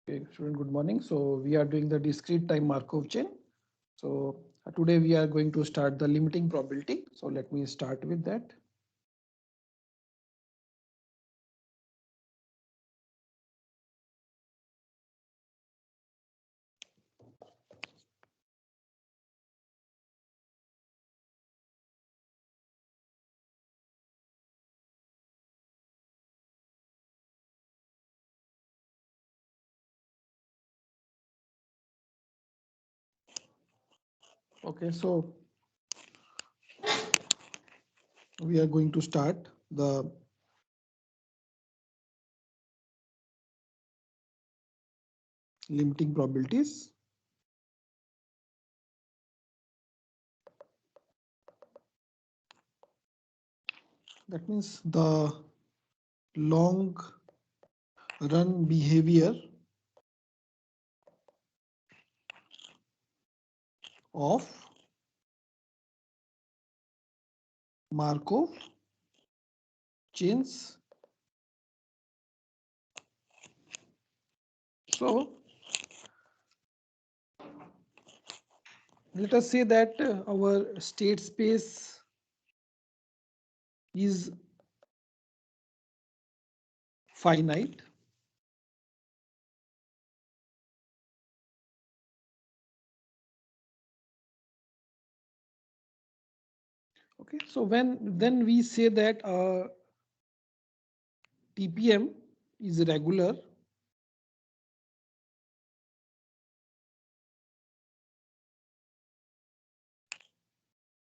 Okay, student, good morning. So we are doing the discrete time Markov chain. So today we are going to start the limiting probability. So let me start with that. Okay, so we are going to start the limiting probabilities. That means the long run behavior of Markov chains. So let us say that our state space is finite. Okay, so then we say that TPM is regular.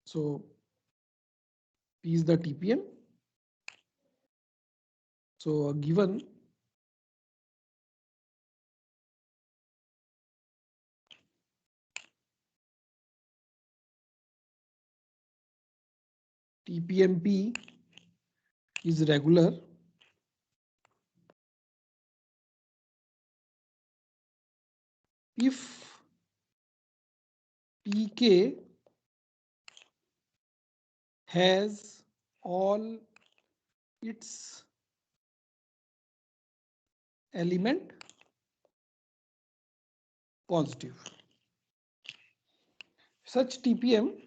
So P is the TPM. So given TPMP is regular, if PK has all its element positive, such TPM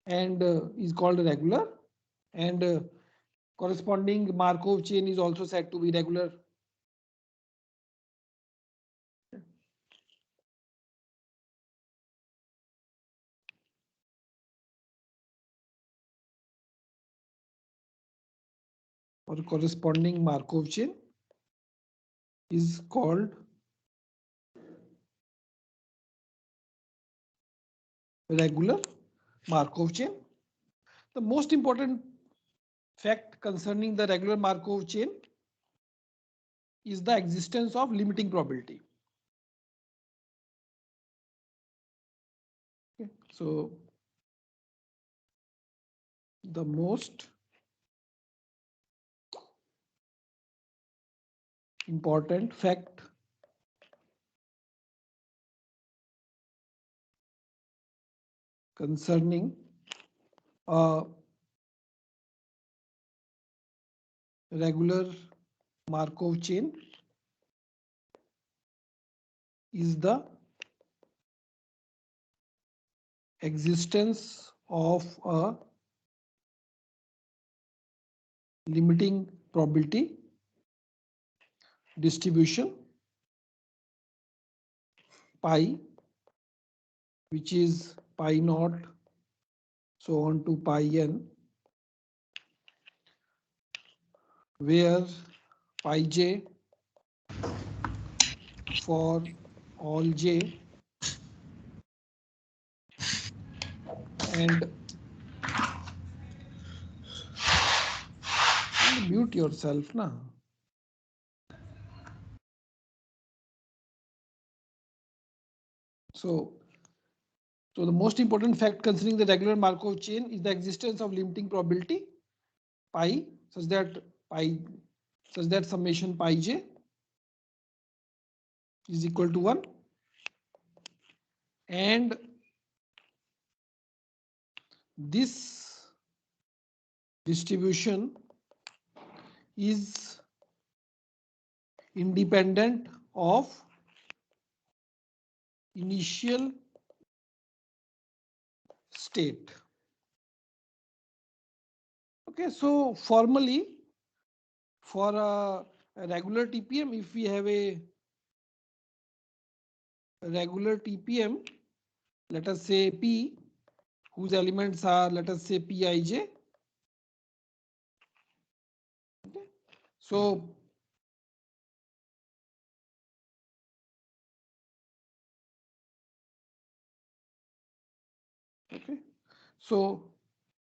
and is called regular, and corresponding Markov chain is also said to be regular. Or corresponding Markov chain is called regular Markov chain. The most important fact concerning the regular Markov chain is the existence of limiting probability. Okay. So the most important fact concerning a regular Markov chain is the existence of a limiting probability distribution pi, which is pi naught so on to pi n, where pi j for all j and mute yourself na. So the most important fact concerning the regular Markov chain is the existence of limiting probability pi such that summation pi j is equal to 1, and this distribution is independent of initial state. Okay, so formally for a regular TPM, if we have a regular TPM, let us say P, whose elements are, let us say Pij. Okay. So okay, so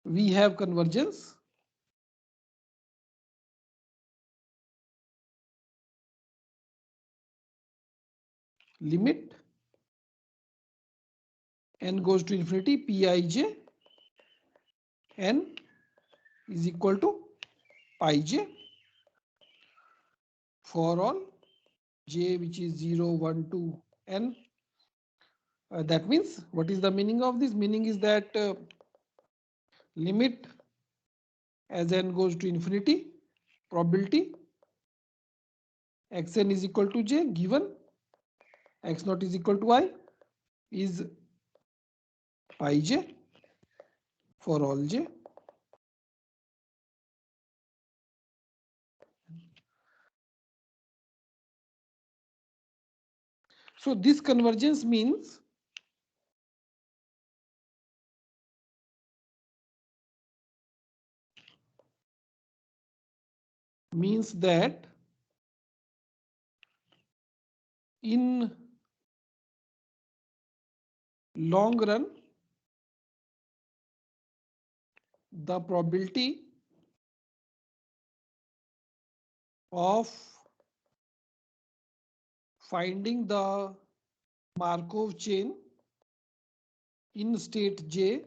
we have convergence limit n goes to infinity Pij n is equal to pi j for all j which is 0, 1, 2, n. That means what is the meaning of this? Meaning is that limit as n goes to infinity, probability xn is equal to j given x naught is equal to I is pi j for all j. So this convergence means that in long run the probability of finding the Markov chain in state j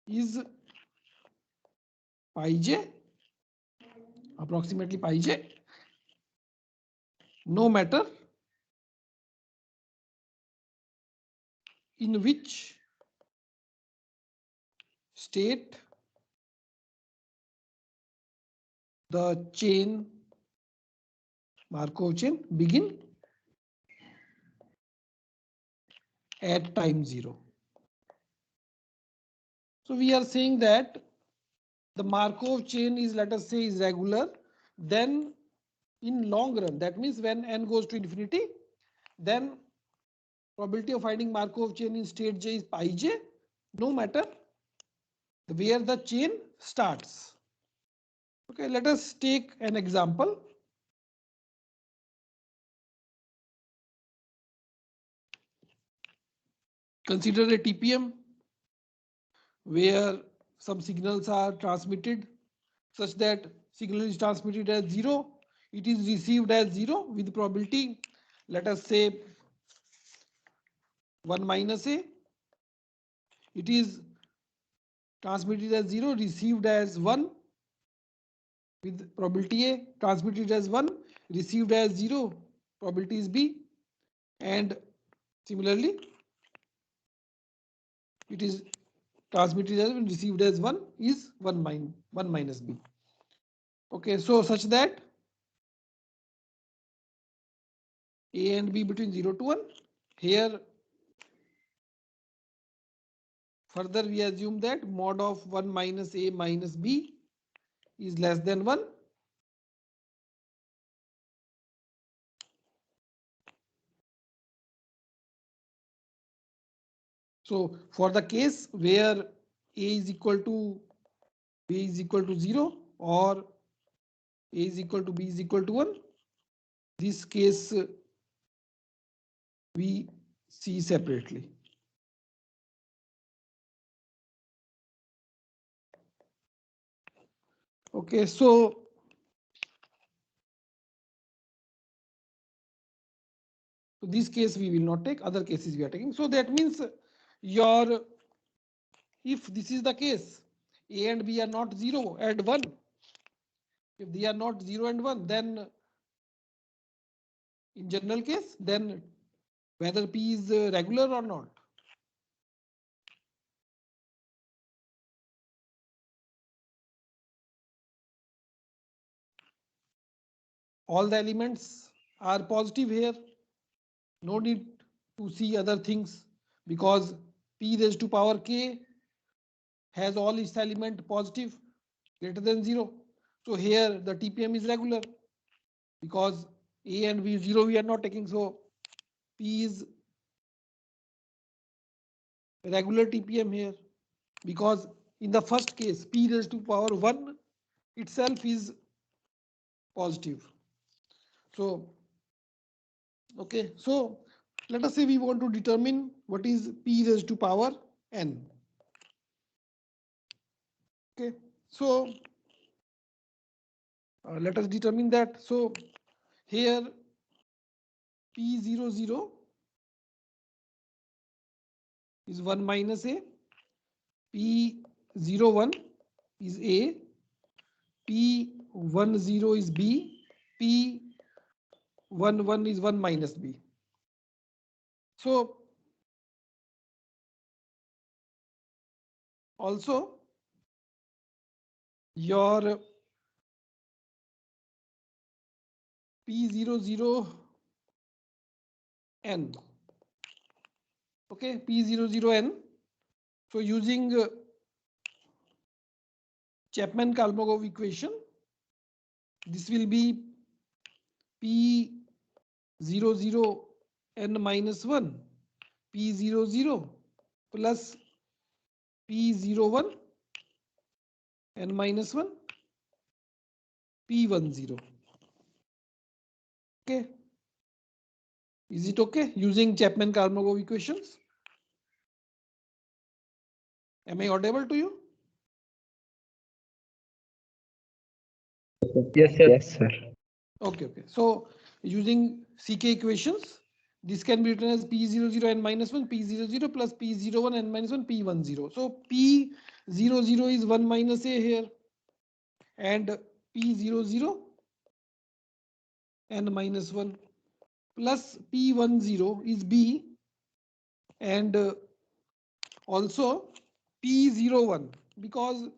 is pi j, approximately pi j, no matter in which state the chain Markov chain begin at time 0. So we are saying that the Markov chain is, let us say, is regular, then in long run, that means when n goes to infinity, then probability of finding Markov chain in state j is pi j, no matter where the chain starts. Okay, let us take an example. Consider a TPM where some signals are transmitted such that signal is transmitted as 0, it is received as 0 with probability, let us say 1 minus a, it is transmitted as 0, received as 1 with probability a, transmitted as 1, received as 0, probability is b, and similarly it is transmitted as and received as 1 is 1 minus b. Okay, so such that a and b between 0 to 1. Here further we assume that mod of 1 minus a minus b is less than 1. So for the case where a is equal to b is equal to 0 or a is equal to b is equal to 1, this case we see separately. Okay, so this case we will not take, other cases we are taking. So that means your, if this is the case, a and b are not 0 and 1, if they are not 0 and 1, then in general case, then whether p is regular or not. all the elements are positive here. No need to see other things because p raised to power k has all its element positive greater than 0. So here the TPM is regular because a and b 0 we are not taking. So p is regular TPM here because in the first case p raised to power 1 itself is positive. So okay, so let us say we want to determine what is p raised to power n. Okay, so let us determine that. So here p00 is 1 minus a, p01 is a, p10 is b, p11 is 1 minus b. So also your p00 n, okay, p00 n. So using Chapman-Kolmogorov equation, this will be p00 n minus 1 p00 plus p01 n minus 1 p10. Okay, is it okay using Chapman-Kolmogorov equations? Am I audible to you? Yes, sir. Yes, sir. Okay, okay. So using CK equations, this can be written as p00 n minus 1 p00 plus p01 n minus 1 p10. So p00 is 1 minus a here and p00 n minus 1 plus p10 is b and also p01 because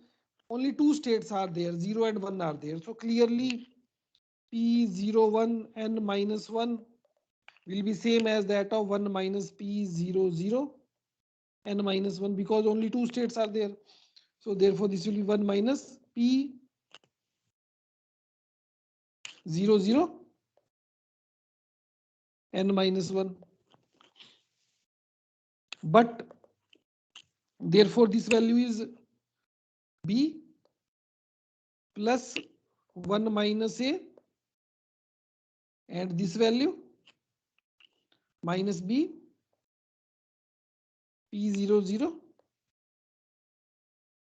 only two states are there, 0 and 1 are there. So clearly p01 n minus 1 will be same as that of 1 minus p00 n minus 1 because only two states are there. So therefore this will be 1 minus p00 n minus 1. But therefore this value is b plus 1 minus a and this value minus b p00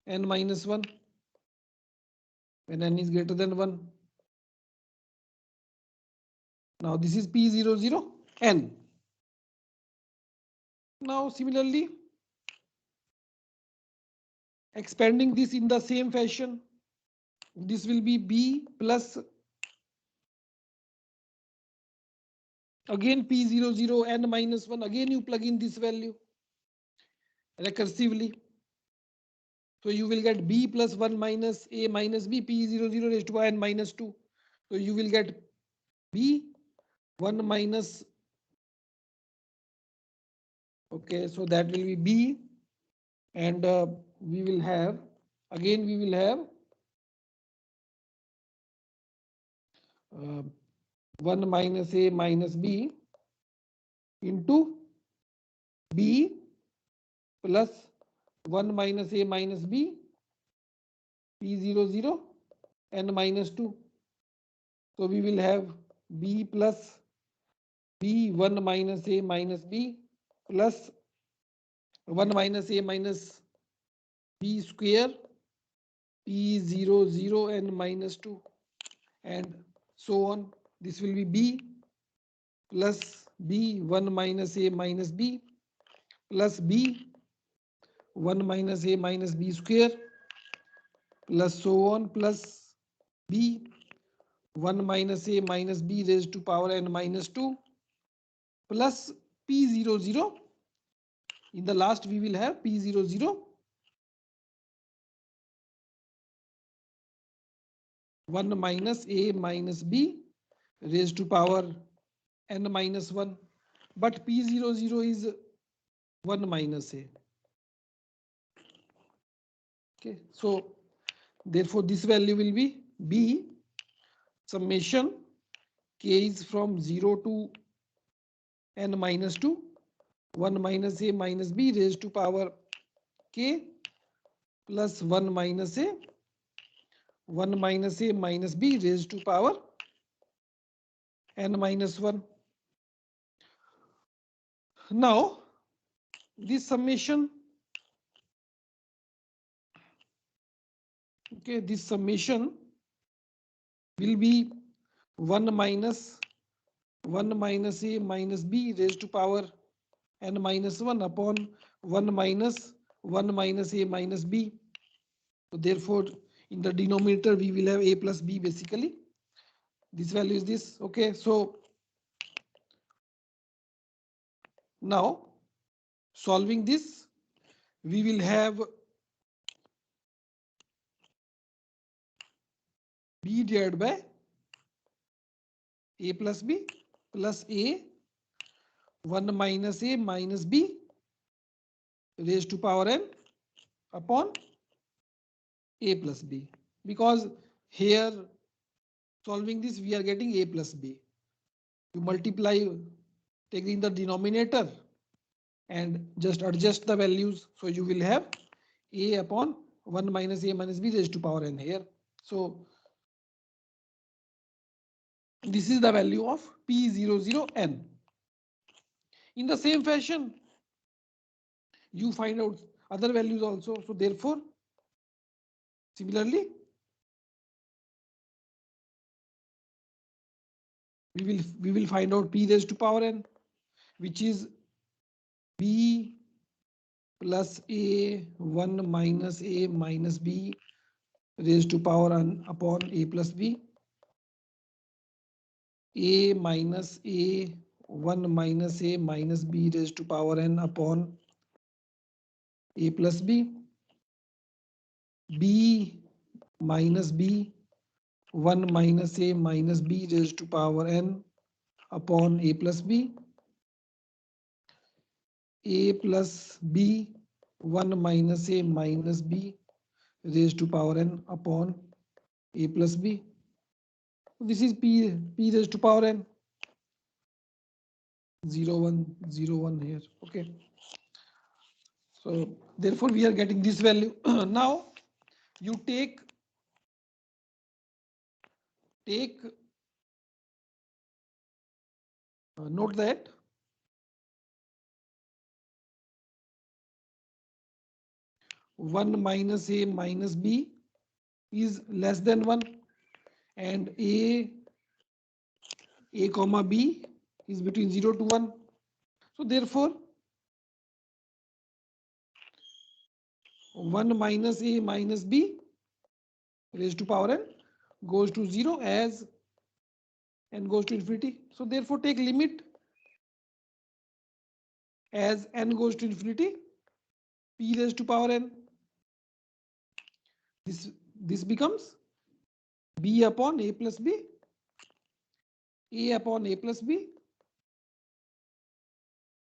n minus 1 when n is greater than 1. Now this is p00 n. Now similarly expanding this in the same fashion, this will be b plus again p00 n minus 1. Again you plug in this value recursively. So you will get b plus 1 minus a minus b p00 raised to n minus 2. So you will get b 1 minus, okay, so that will be b and we will have again 1 minus a minus b into b plus 1 minus a minus b p00 n minus 2. So we will have b plus b 1 minus a minus b plus 1 minus a minus b square p00 n minus 2 and so on. This will be b plus b 1 minus a minus b plus b 1 minus a minus b square plus so on plus b 1 minus a minus b raised to power n minus 2 plus p00. In the last we will have p00 1 minus a minus b raised to power n minus 1, but P00 is 1 minus a. Okay, so therefore this value will be B summation k is from 0 to n minus 2, 1 minus a minus b raised to power k plus 1 minus a, 1 minus a minus b raised to power n minus 1. Now this summation, okay, this summation will be 1 minus a minus b raised to power n minus 1 upon 1 minus a minus b. So therefore in the denominator we will have a plus b basically. This value is this. Okay, so now solving this, we will have b divided by a plus b plus a 1 minus a minus b raised to power n upon a plus b, because here solving this we are getting a plus b. You multiply, taking the denominator and just adjust the values, so you will have a upon 1 minus a minus b raised to power n here. So this is the value of P00n. In the same fashion, you find out other values also. So therefore, similarly, we will find out P raised to power n, which is B plus a 1 minus a minus b raised to power n upon a plus b, a minus a 1 minus a minus b raised to power n upon a plus b, b minus b 1 minus a minus b raised to power n upon a plus b, a plus b 1 minus a minus b raised to power n upon a plus b. This is p raised to power n 0 1 0 1 here. Okay, so therefore we are getting this value. Now you take note that one minus a minus b is less than 1 and a comma b is between 0 to 1. So therefore 1 minus a minus b raised to power n goes to 0 as n goes to infinity. So therefore take limit as n goes to infinity, p raised to power n. This becomes b upon a plus b, a upon a plus b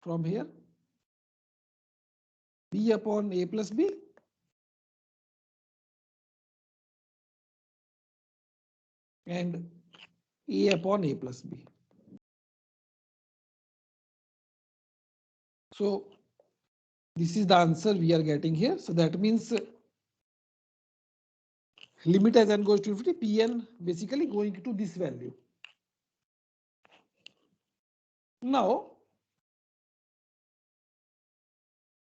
from here, b upon a plus b and a upon a plus b. So this is the answer we are getting here. So that means limit as n goes to infinity, Pn basically going to this value. Now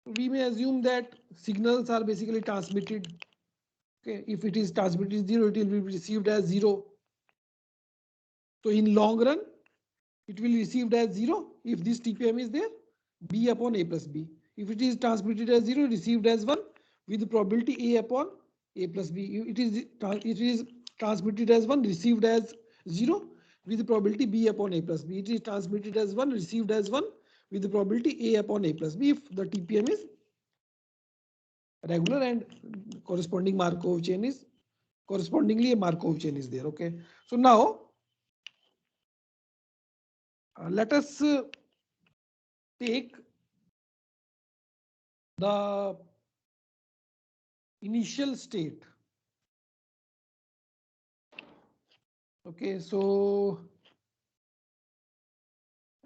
we may assume that signals are basically transmitted. Okay, if it is transmitted 0, it will be received as 0. So in long run, it will be received as 0 if this TPM is there, b upon a plus b. If it is transmitted as 0, received as 1 with the probability a upon a plus b. It is transmitted as 1, received as 0 with the probability b upon a plus b. It is transmitted as 1, received as 1 with the probability a upon a plus b if the TPM is regular and corresponding Markov chain is correspondingly a Markov chain is there. Okay, so now Let us take the initial state. Okay, so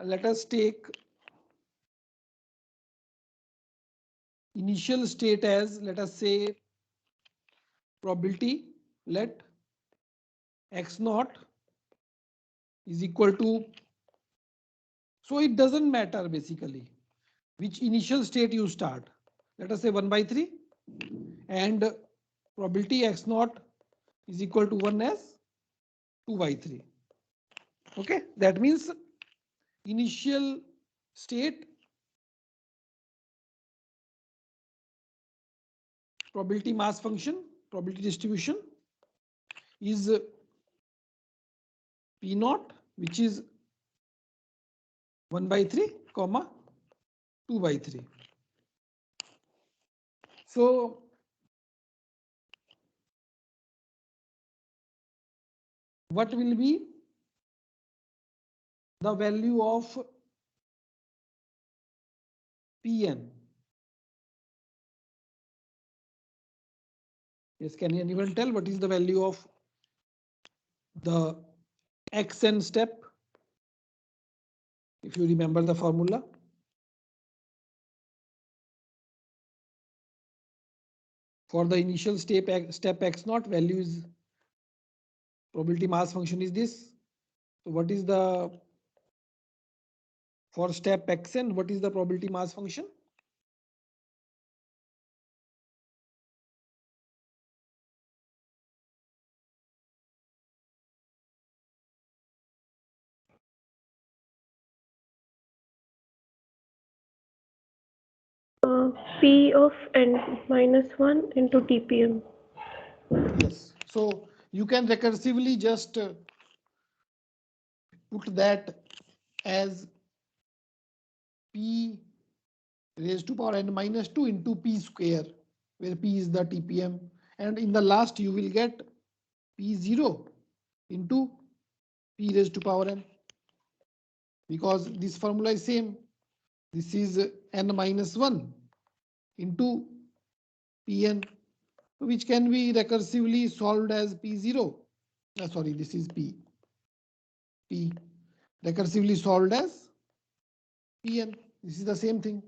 let us take initial state as, let us say, probability. Let x naught is equal to, so it doesn't matter basically which initial state you start. Let us say 1 by 3 and probability x naught is equal to 1 as 2 by 3. Okay, that means initial state probability mass function, probability distribution is P naught, which is 1 by 3, comma 2 by 3. So what will be the value of Pn? Yes, can anyone tell what is the value of the xn step? If you remember the formula. For the initial step x naught, value is probability mass function is this. So what is the, for step xn, what is the probability mass function? P of n minus 1 into TPM. Yes. So you can recursively just put that as P raised to power n minus 2 into P square, where P is the TPM. And in the last, you will get P0 into P raised to power n. Because this formula is same. This is n minus 1 into Pn, which can be recursively solved as P0. Sorry, this is P. P recursively solved as Pn. This is the same thing.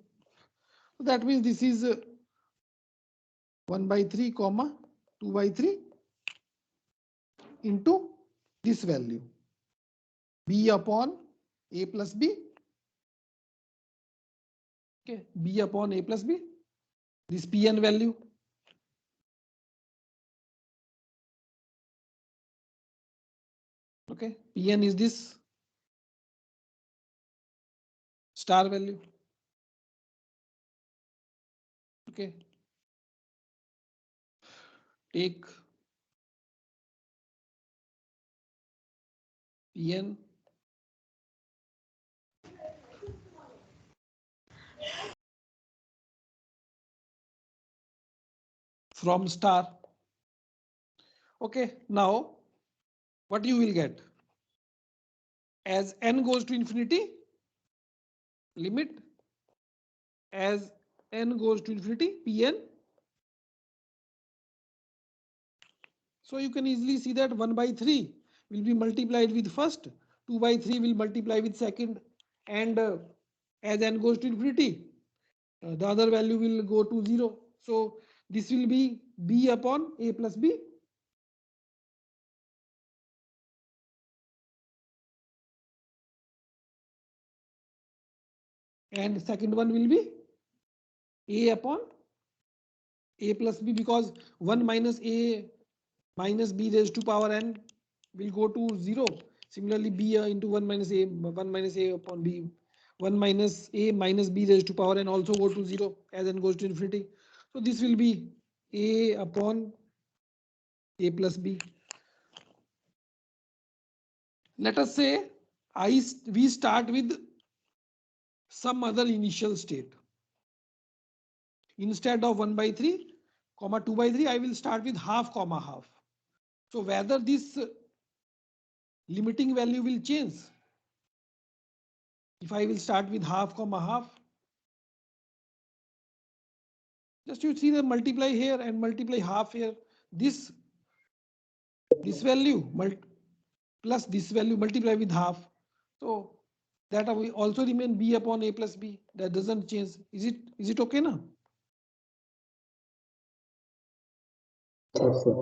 So that means this is 1 by 3, comma 2 by 3 into this value, B upon A plus B. Okay, B upon A plus B. This Pn value. Okay, Pn is this star value. Okay, take Pn from star. Okay, now what you will get? As n goes to infinity, limit as n goes to infinity, Pn. So you can easily see that 1 by 3 will be multiplied with first, 2 by 3 will multiply with second, and as n goes to infinity, the other value will go to 0. So this will be B upon A plus B. And second one will be A upon A plus B, because 1 minus A minus B raised to power n will go to 0. Similarly, B into 1 minus A upon B, 1 minus A minus B raised to power n also go to 0 as n goes to infinity. So this will be A upon A plus B. Let us say we start with some other initial state. Instead of 1 by 3, comma 2 by 3, I will start with half, comma half. So whether this limiting value will change, If I will start with half comma half, just you see the multiply here and multiply half here. This value plus this value multiply with half. So that will also remain b upon a plus b. That doesn't change. Is it okay now? Yes, sir.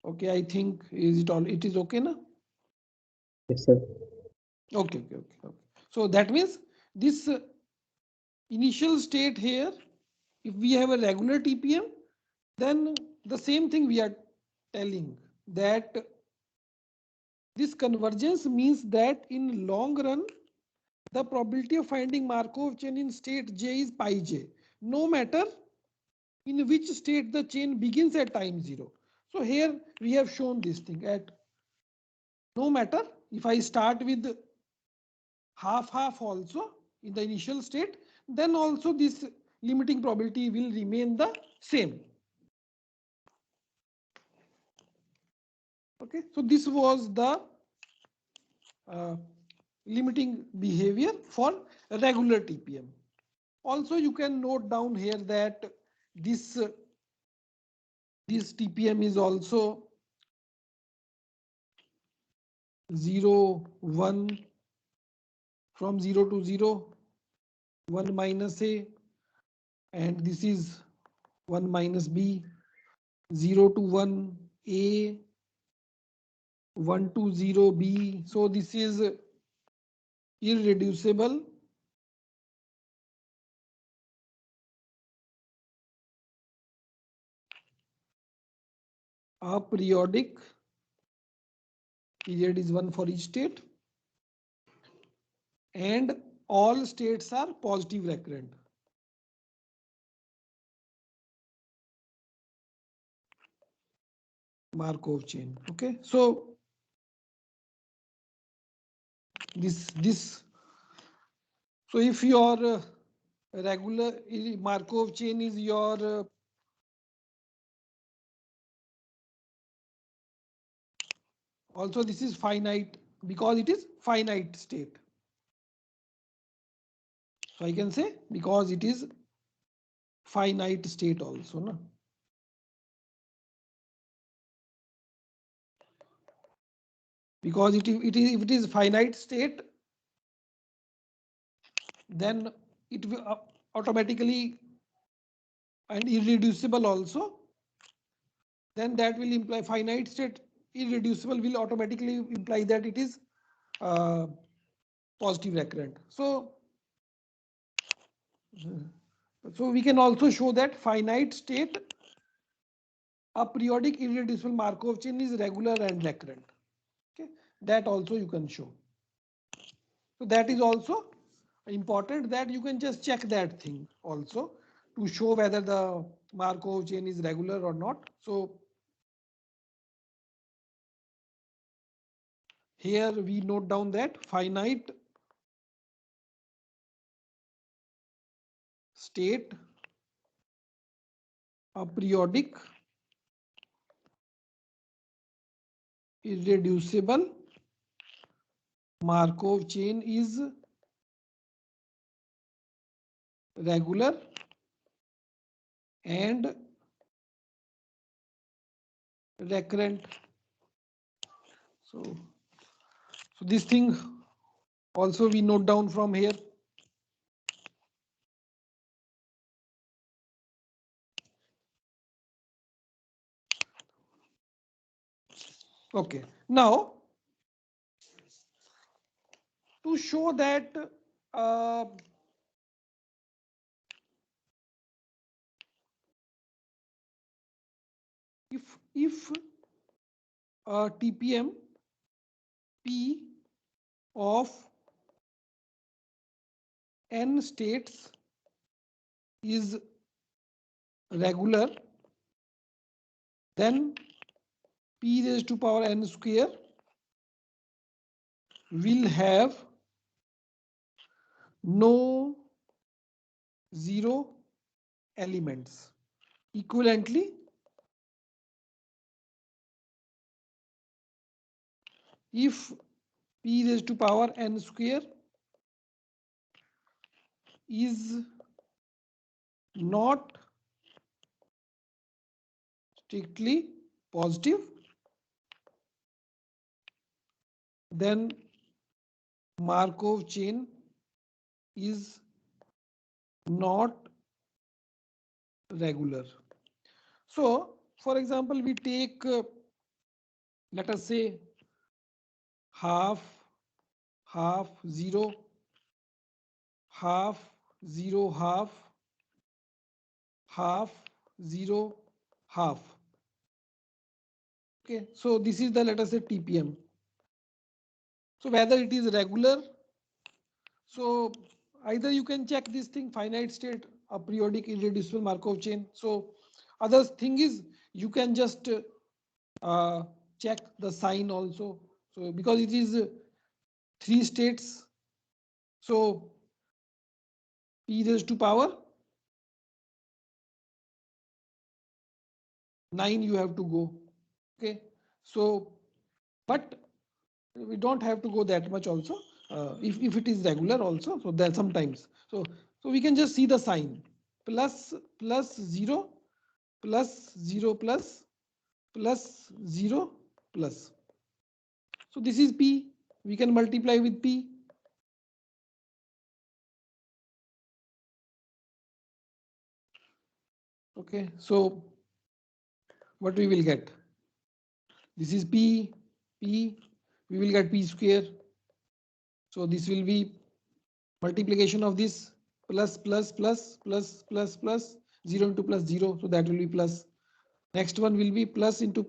Okay, I think it is okay now? Yes, sir. Okay. So that means this initial state here, if we have a regular TPM, then the same thing we are telling, that this convergence means that in long run, the probability of finding Markov chain in state J is pi j, no matter in which state the chain begins at time 0. So here we have shown this thing at no matter if I start with half also in the initial state, then also this limiting probability will remain the same. Okay, so this was the limiting behavior for regular TPM. Also, you can note down here that this TPM is also 0, 1, from 0 to 0, 1 minus a, and this is 1 minus b, 0 to 1 a, 1 to 0 b. So this is irreducible aperiodic, period is 1 for each state, and all states are positive recurrent. Markov chain. Okay, so this so if your regular Markov chain is your also this is finite because it is finite state. So I can say because it is finite state also, no? Because if it is finite state, then it will automatically and irreducible also. Then that will imply finite state irreducible will automatically imply that it is positive recurrent. So we can also show that finite state aperiodic irreducible Markov chain is regular and recurrent. Okay, that also you can show. So that is also important that you can just check that thing also to show whether the Markov chain is regular or not. So here we note down that finite state aperiodic irreducible Markov chain is regular and recurrent. So this thing also we note down from here. Okay, now to show that if TPM P of n states is regular, then p raised to power n square will have no zero elements. Equivalently, if p raised to power n square is not strictly positive, then Markov chain is not regular. So, for example, we take, let us say, half, half, 0, half, 0, half, half, 0, half. Okay, so this is the, let us say, TPM. So whether it is regular, so either you can check this thing, finite state, a periodic irreducible Markov chain. So other thing is you can just check the sign also. So because it is 3 states, so p raised to power 9 you have to go. Okay, so but we don't have to go that much also. If it is regular also, so that sometimes, so we can just see the sign, plus 0 plus 0 plus 0 plus. So this is p, we can multiply with p. Okay, so what we will get, this is p, we will get p square. So this will be multiplication of this, plus 0 into plus 0, so that will be plus. Next one will be plus into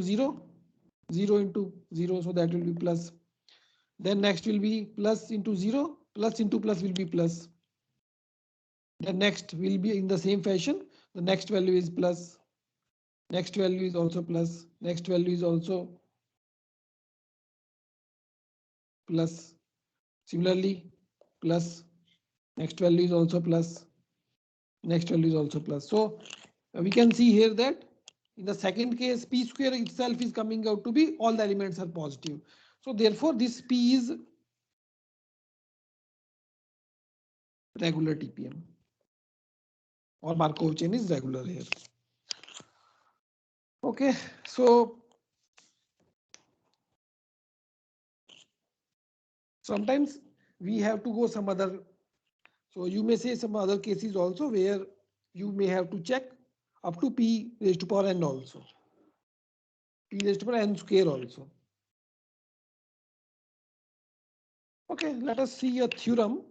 0, 0 into 0, so that will be plus. Then next will be plus into 0, plus into plus will be plus. The next will be in the same fashion, the next value is plus, next value is also plus, next value is also plus. Similarly, plus, next value is also plus, next value is also plus. So we can see here that in the second case, p square itself is coming out to be all the elements are positive. So therefore, this p is regular TPM, or Markov chain is regular here. Okay, so sometimes we have to go some other. So you may say some other cases also where you may have to check up to p raised to power n also, p raised to power n square also. Okay, let us see a theorem.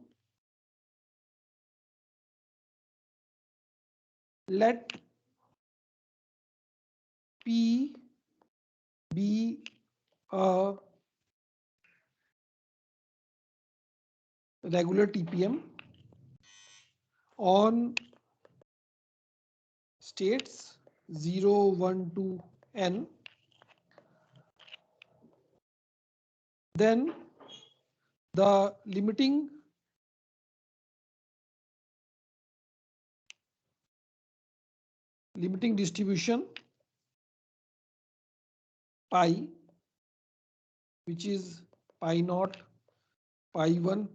Let p be a regular TPM on states 0, 1 to n, then the limiting distribution pi, which is pi naught, pi 1,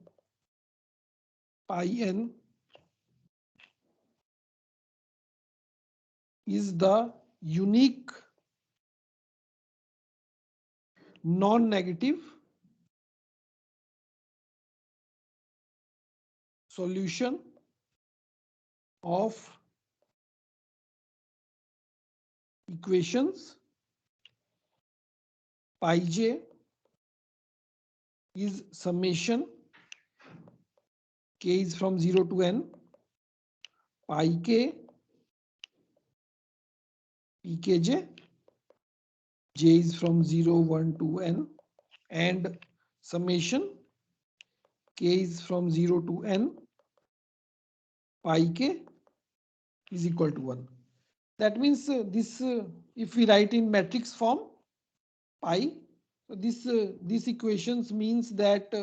pi n, is the unique non-negative solution of equations pi j is summation k is from 0 to n, pi k pkj, j is from 0, 1 to n, and summation k is from 0 to n, pi k is equal to 1. That means this, if we write in matrix form, pi, so this equations means that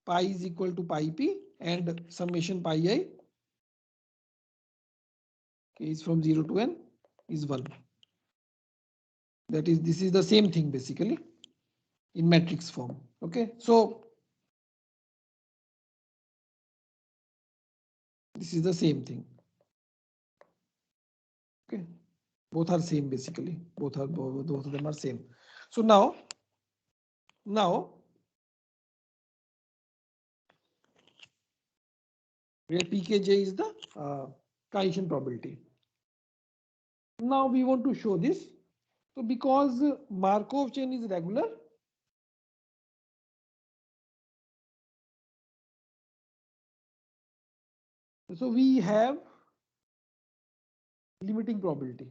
pi is equal to pi p and summation pi I, k is from 0 to n, is 1. That is, this is the same thing basically in matrix form. Okay, so this is the same thing. Okay, both are same basically. Both of them are same. So now where pkj is the Cartesian probability. Now we want to show this. So because Markov chain is regular, so we have limiting probability.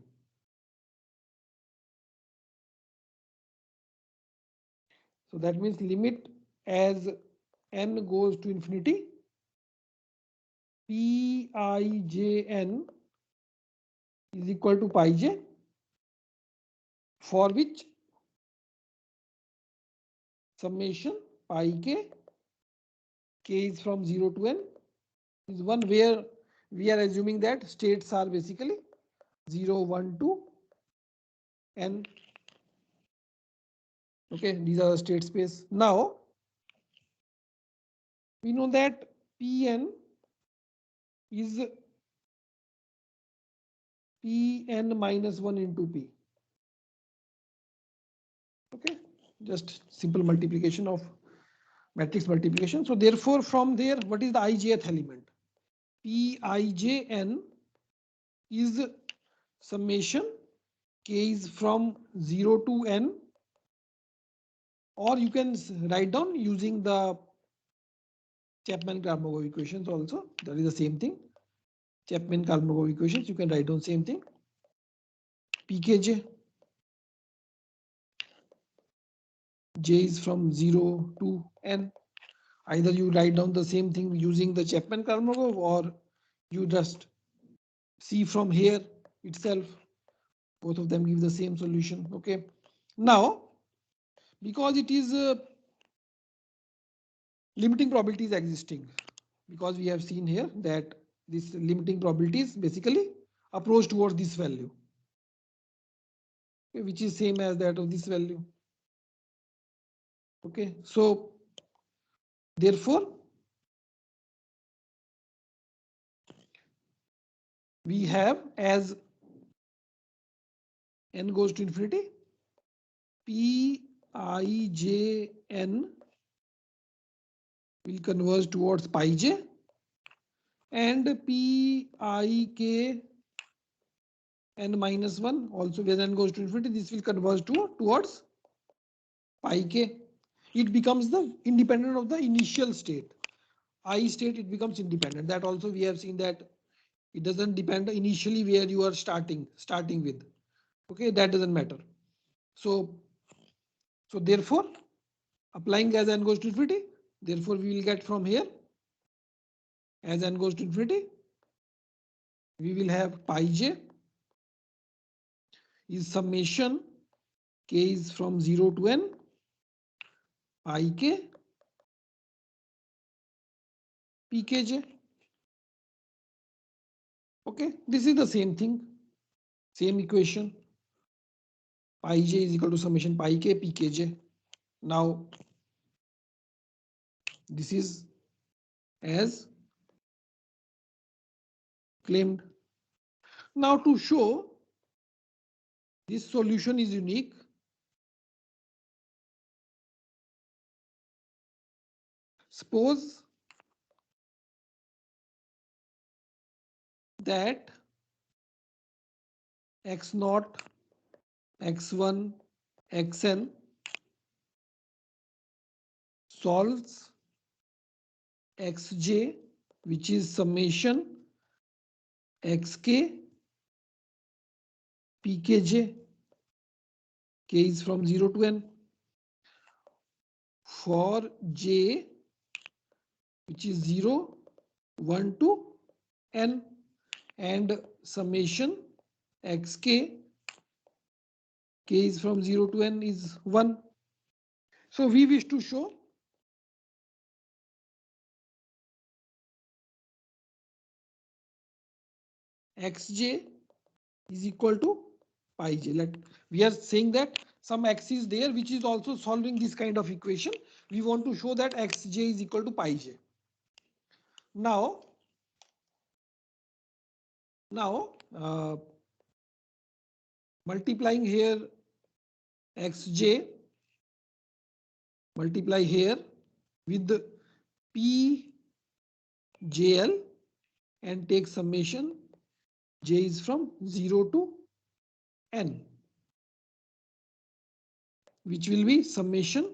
So that means limit as n goes to infinity, Pijn is equal to pi j, for which summation pi k is from 0 to n is 1, where we are assuming that states are basically 0, 1, 2, n. Okay, these are the state space. Now we know that Pn is Pn minus 1 into P. Okay, just simple multiplication of matrix multiplication. So therefore, from there, what is the ijth element? Pijn is summation k is from 0 to n, or you can write down using the Chapman-Kolmogorov equations also. That is the same thing. Chapman-Kolmogorov equations, you can write down same thing. Pkj, j is from 0 to n. Either you write down the same thing using the Chapman-Kolmogorov, or you just see from here itself. Both of them give the same solution. Okay. Now, because it is limiting probability is existing, because we have seen here that this limiting probability is basically approach towards this value, okay, which is same as that of this value. Okay, so therefore we have, as n goes to infinity, Pijn will converge towards pi j, and Pik n minus 1 also, when n goes to infinity, this will converge towards pi k. It becomes the independent of the initial state. I state, it becomes independent. That also we have seen that it doesn't depend initially where you are starting with. Okay, that doesn't matter. So therefore, applying as n goes to infinity, therefore we will get from here, as n goes to infinity, we will have pi j is summation k is from 0 to n pi k pkj. Okay, this is the same thing, same equation. Pi j is equal to summation pi k pkj. Now this is as claimed. Now to show this solution is unique, suppose that x naught, x1, xn solves xj, which is summation xk pkj, k is from 0 to n, for j which is 0, 1 to n, and summation xk, k is from 0 to n is 1. So we wish to show xj is equal to pi j. We are saying that some x is there which is also solving this kind of equation. We want to show that xj is equal to pi j. Now multiplying here xj, multiply here with pjl and take summation. J is from 0 to n, which will be summation.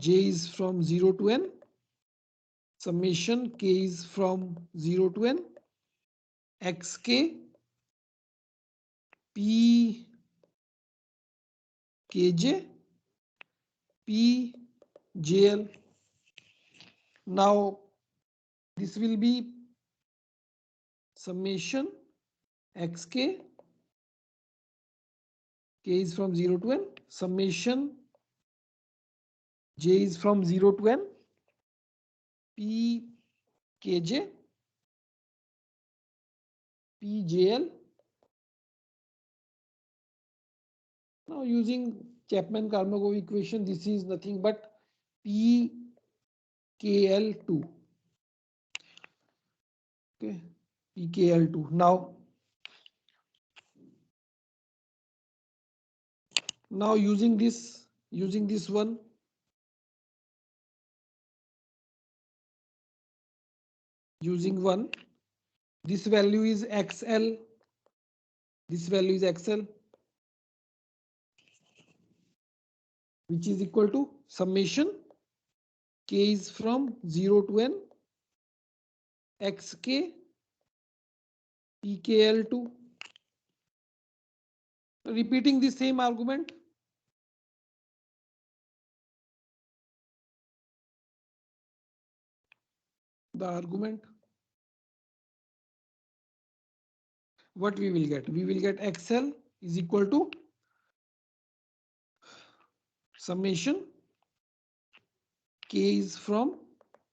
J is from 0 to n, summation k is from 0 to n, xk p kj pjl. Now this will be summation xk, k is from 0 to n, summation j is from 0 to n, p kj pjl. Now using Chapman-Kolmogorov equation, this is nothing but pkl2. Okay, pkl2. Now using this one, this value is xl, this value is xl, which is equal to summation k is from 0 to n, xk pkl2. Repeating the same argument, what we will get? We will get xl is equal to summation k is from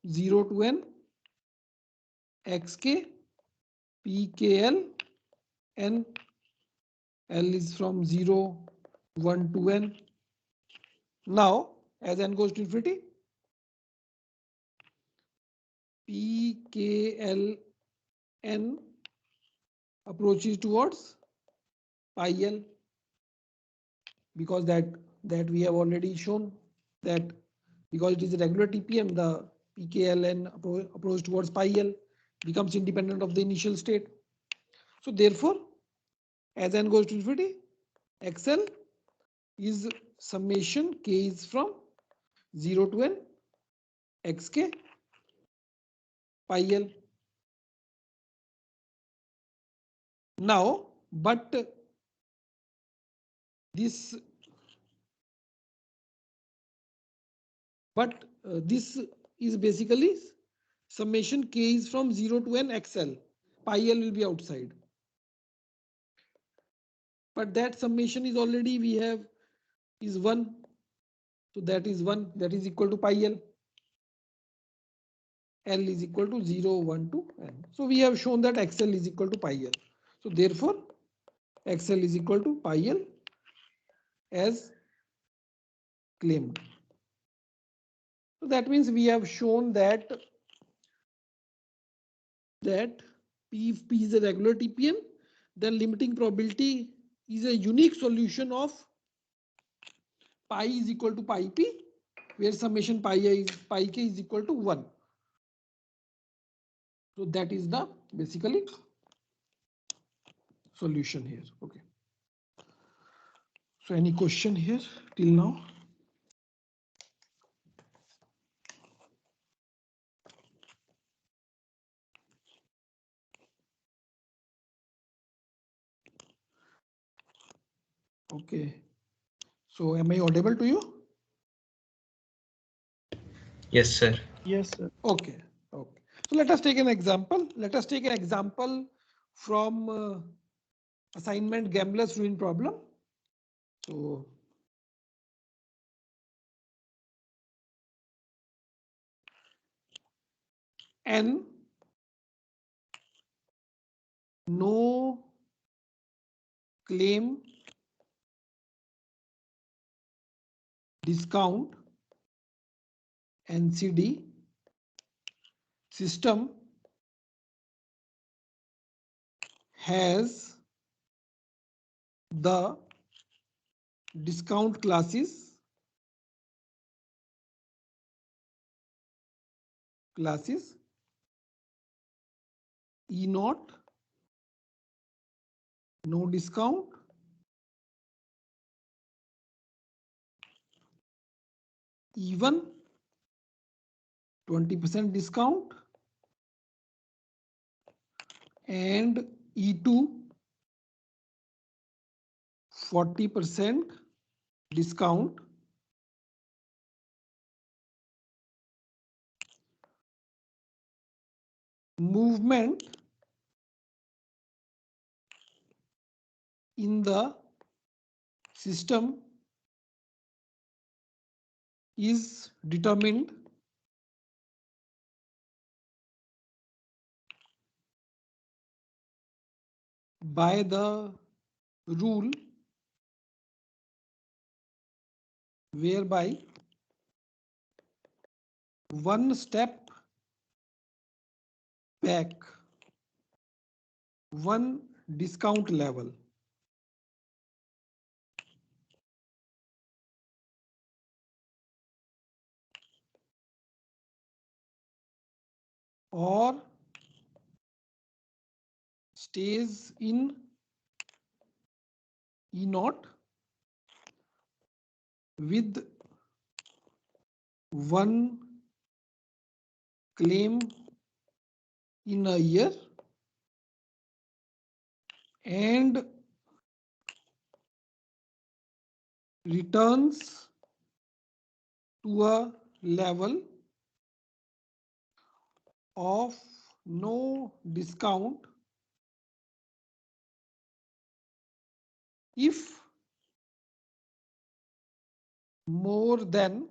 0 to n, xk pkl, n l is from 0 1 to n. Now as n goes to infinity, pkl n approaches towards pi l, because that we have already shown that because it is a regular TPM, the pkln approach towards pi l becomes independent of the initial state. So therefore, as n goes to infinity, xl is summation k is from 0 to n, xk pi l. Now, but this is basically summation k is from 0 to n xl, pi l will be outside. But that summation is already we have is 1. So that is 1, that is equal to pi l. L is equal to 0, 1 to n. So we have shown that xl is equal to pi l. So therefore, xl is equal to pi l as claimed. So that means we have shown that if P is a regular TPM, then limiting probability is a unique solution of pi is equal to pi p, where summation pi k is equal to 1. So that is the basically solution here. Okay. So any question here till now? Okay. So am I audible to you? Yes, sir. Yes, sir. Okay. Okay. So let us take an example. Let us take an example from assignment Gambler's Ruin problem. So n no claim discount NCD system has the discount classes E naught, no discount, even 20% discount, and E2 40% discount. Movement in the system is determined by the rule whereby one step back, one discount level, or stays in E naught with one claim in a year and returns to a level of no discount if more than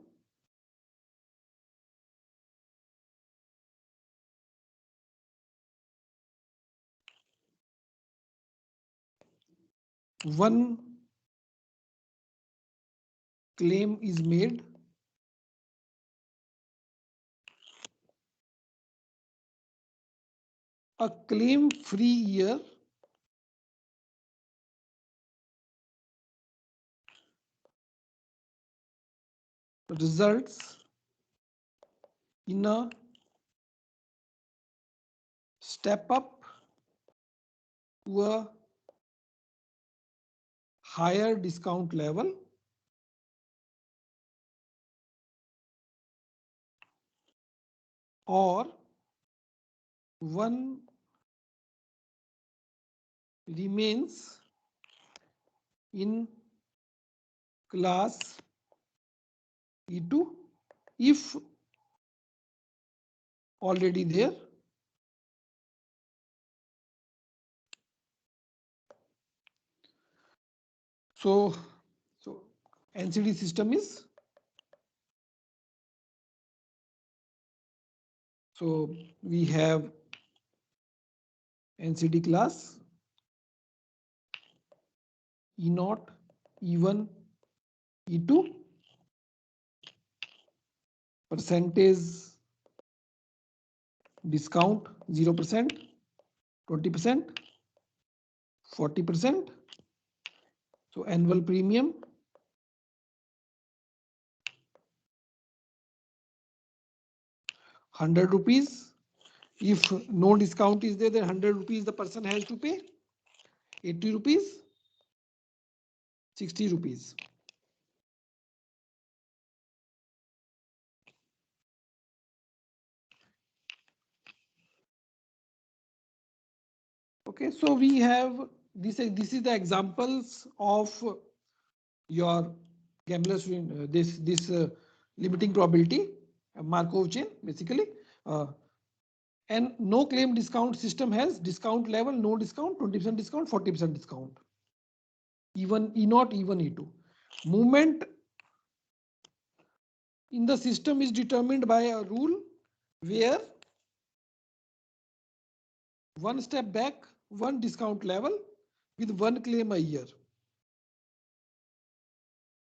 one claim is made. A claim-free year results in a step up to a higher discount level or one remains in class E2 if already there. So NCD system is, so we have NCD class E naught, E1, E2, percentage discount 0%, 20%, 40%. So annual premium ₹100. If no discount is there, then ₹100 the person has to pay. ₹80, ₹60. Okay, so we have this. This is the examples of your Gamblers this limiting probability Markov chain basically. And no claim discount system has discount level, no discount, 20% discount, 40% discount, even E naught, even E2. Movement in the system is determined by a rule where one step back, one discount level with one claim a year.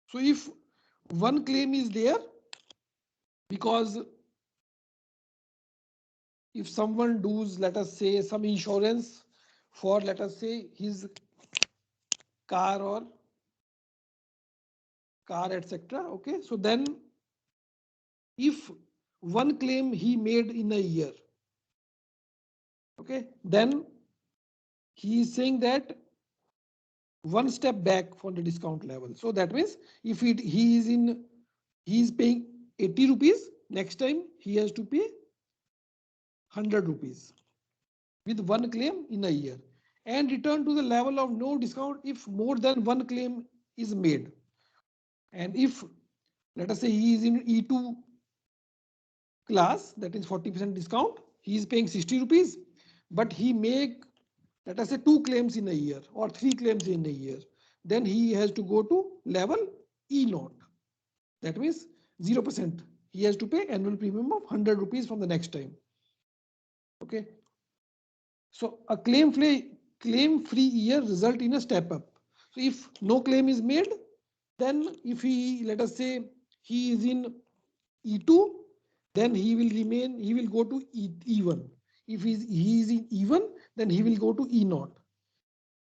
So if one claim is there, because if someone does, let us say, some insurance for, let us say, his car or car, etc. Okay, so then if one claim he made in a year, okay, then he is saying that one step back from the discount level. So that means if he is paying 80 rupees, next time he has to pay 100 rupees with one claim in a year, and return to the level of no discount if more than one claim is made. And if, let us say, he is in E2 class, that is 40% discount, he is paying 60 rupees, but he make, let us say, two claims in a year or three claims in a year, then he has to go to level E0. That means 0%. He has to pay annual premium of 100 rupees from the next time. Okay. So a claim-free year result in a step up. So if no claim is made, then if he, let us say, he is in E2, then he will go to E1. If he is in E1, then he will go to E0.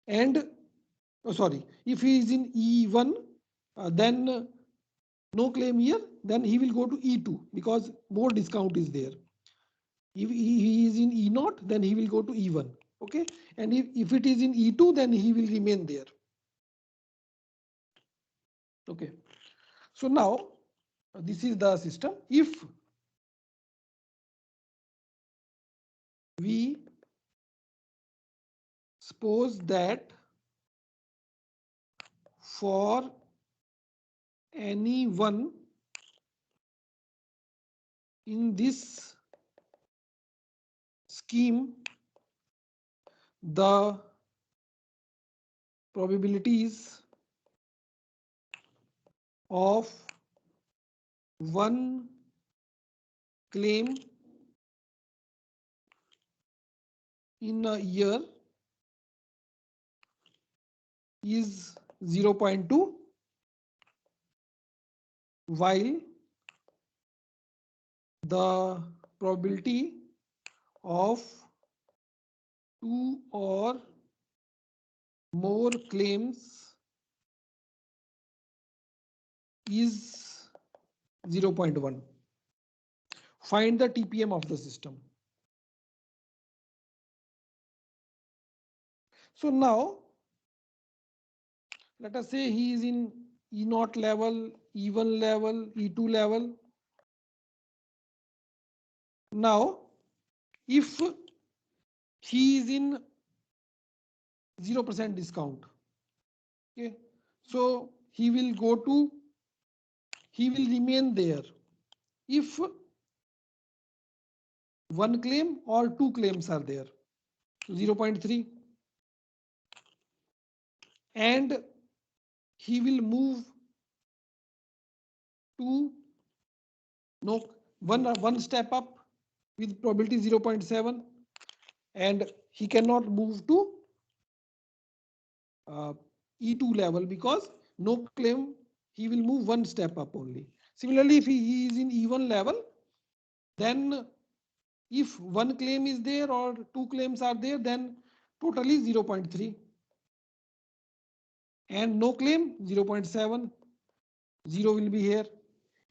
And, oh sorry, if he is in E1, then no claim here, then he will go to E2 because more discount is there. If he is in E0, then he will go to E1. Okay. And if it is in E2, then he will remain there. Okay. So now this is the system. If we suppose that for anyone in this scheme, the probabilities of one claim in a year is 0.2, while the probability of two or more claims is 0.1. Find the TPM of the system. So now let us say he is in E0 level, E1 level, E2 level. Now if he is in 0% discount, okay, so he will remain there if one claim or two claims are there. So 0.3, and he will move to one step up with probability 0.7, and he cannot move to E2 level because no claim, he will move one step up only. Similarly, if he is in E1 level, then if one claim is there or two claims are there, then totally 0.3, and no claim 0.7, 0 will be here.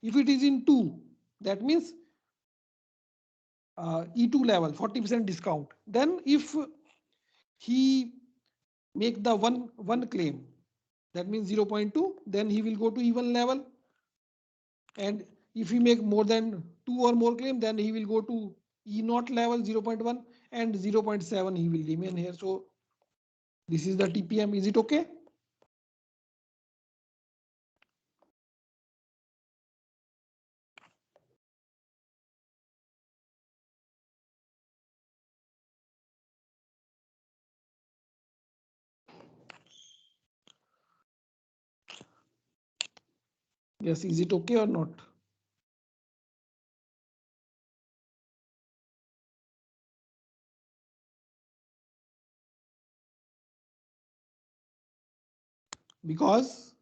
If it is in 2, that means E2 level 40% discount, then if he make the one claim, that means 0.2, then he will go to E1 level, and if he make more than two or more claim, then he will go to E0 level 0.1, and 0.7 he will remain here. So this is the TPM. Is it okay? Yes, is it okay or not? because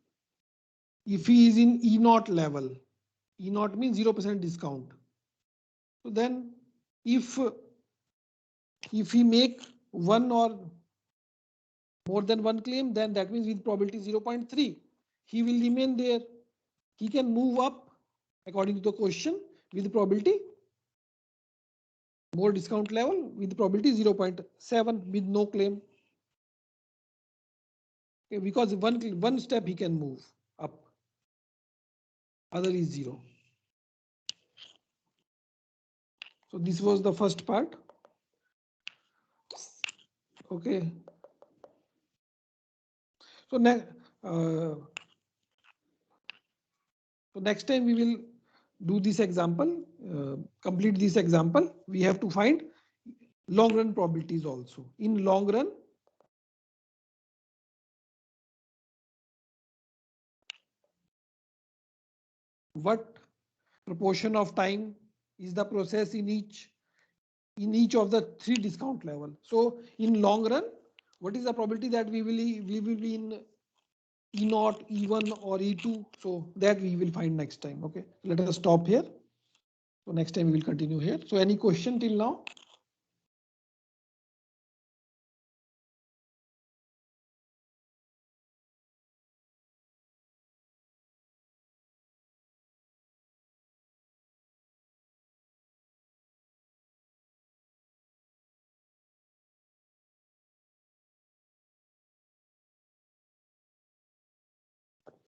if he is in E0 level, E0 means 0% discount. So then if he make one or more than one claim, then that means with probability 0.3, he will remain there. He can move up according to the question with probability more discount level with probability 0.7 with no claim. Okay, because one step he can move up, other is 0. So this was the first part. Okay. So next time we will do this example, complete this example. We have to find long run probabilities also. In long run, what proportion of time is the process in each of the 3 discount level? So in long run, what is the probability that we will be in E0, E1 or E2? So that we will find next time. Okay, let us stop here. So next time we will continue here. So any question till now?